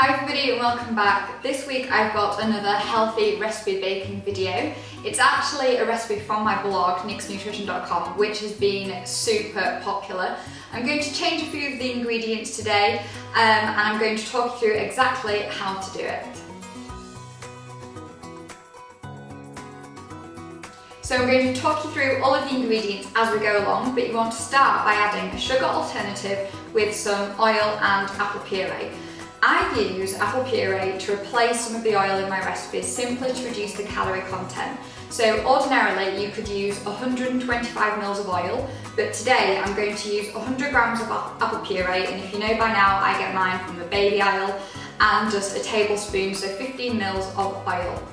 Hi everybody and welcome back. This week I've got another healthy recipe baking video. It's actually a recipe from my blog, nixnutrition.com, which has been super popular. I'm going to change a few of the ingredients today and I'm going to talk you through exactly how to do it. So I'm going to talk you through all of the ingredients as we go along, but you want to start by adding a sugar alternative with some oil and apple puree. I use apple puree to replace some of the oil in my recipes simply to reduce the calorie content. So ordinarily you could use 125 ml of oil, but today I'm going to use 100 grams of apple puree, and if you know by now I get mine from the baby aisle, and just a tablespoon, so 15 ml of oil.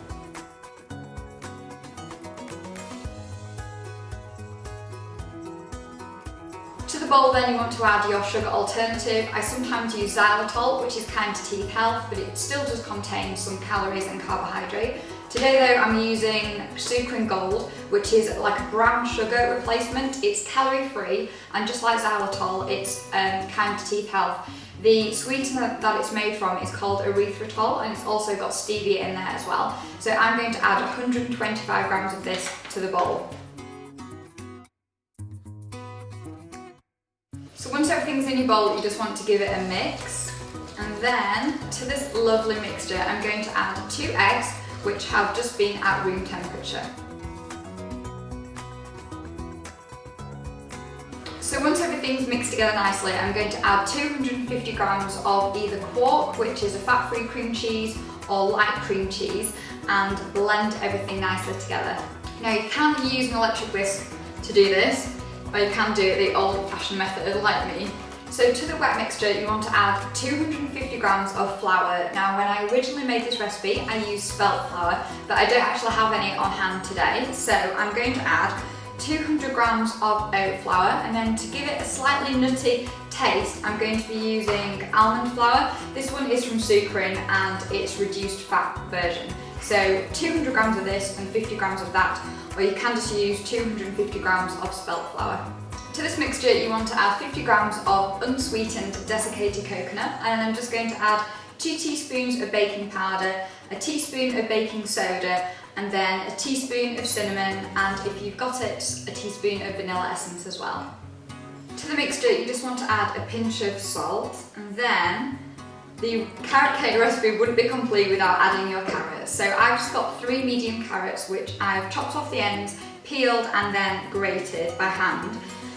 To the bowl then you want to add your sugar alternative. I sometimes use xylitol, which is kind to teeth health, but it still does contain some calories and carbohydrate. Today though I'm using Sukrin Gold, which is like a brown sugar replacement. It's calorie free, and just like xylitol, it's kind to teeth health. The sweetener that it's made from is called erythritol, and it's also got stevia in there as well. So I'm going to add 125 grams of this to the bowl. So once everything's in your bowl, you just want to give it a mix. And then to this lovely mixture, I'm going to add 2 eggs, which have just been at room temperature. So once everything's mixed together nicely, I'm going to add 250 grams of either Quark, which is a fat-free cream cheese, or light cream cheese, and blend everything nicely together. Now you can use an electric whisk to do this, or you can do it the old-fashioned method like me. So to the wet mixture you want to add 250 grams of flour. Now when I originally made this recipe I used spelt flour, but I don't actually have any on hand today, so I'm going to add 200 grams of oat flour, and then to give it a slightly nutty taste I'm going to be using almond flour. This one is from Sukrin and it's reduced fat version. So 200 grams of this and 50 grams of that, or you can just use 250 grams of spelt flour. To this mixture you want to add 50 grams of unsweetened desiccated coconut, and I'm just going to add 2 teaspoons of baking powder, a teaspoon of baking soda, and then a teaspoon of cinnamon, and if you've got it, a teaspoon of vanilla essence as well. To the mixture you just want to add a pinch of salt, and then the carrot cake recipe wouldn't be complete without adding your carrots. So I've just got 3 medium carrots which I've chopped off the ends, peeled and then grated by hand.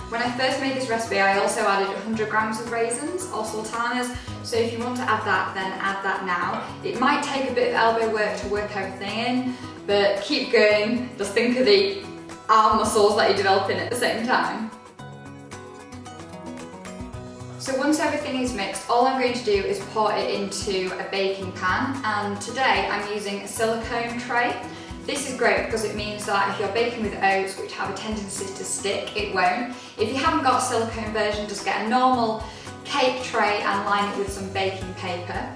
When I first made this recipe I also added 100 grams of raisins or sultanas, so if you want to add that then add that now. It might take a bit of elbow work to work everything in, but keep going, just think of the arm muscles that you're developing at the same time. So once everything is mixed, all I'm going to do is pour it into a baking pan, and today I'm using a silicone tray. This is great because it means that if you're baking with oats, which have a tendency to stick, it won't. If you haven't got a silicone version, just get a normal cake tray and line it with some baking paper.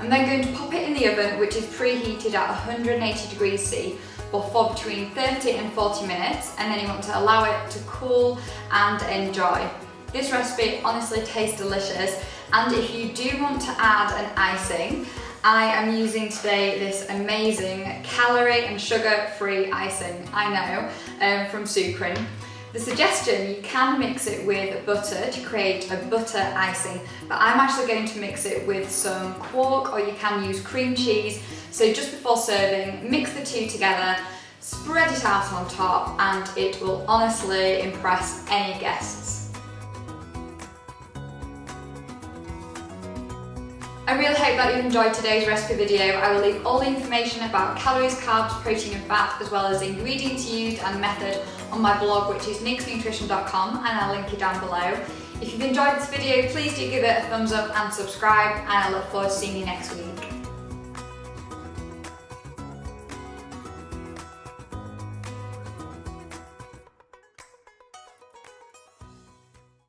I'm then going to pop it in the oven, which is preheated at 180 degrees C, for between 30 and 40 minutes, and then you want to allow it to cool and enjoy. This recipe honestly tastes delicious, and if you do want to add an icing, I am using today this amazing calorie and sugar-free icing, I know, from Sukrin. The suggestion, you can mix it with butter to create a butter icing, but I'm actually going to mix it with some Quark, or you can use cream cheese. So just before serving, mix the two together, spread it out on top, and it will honestly impress any guests. I really hope that you've enjoyed today's recipe video. I will leave all the information about calories, carbs, protein and fat, as well as the ingredients used and method on my blog, which is nixnutrition.com, and I'll link it down below. If you've enjoyed this video, please do give it a thumbs up and subscribe, and I look forward to seeing you next week.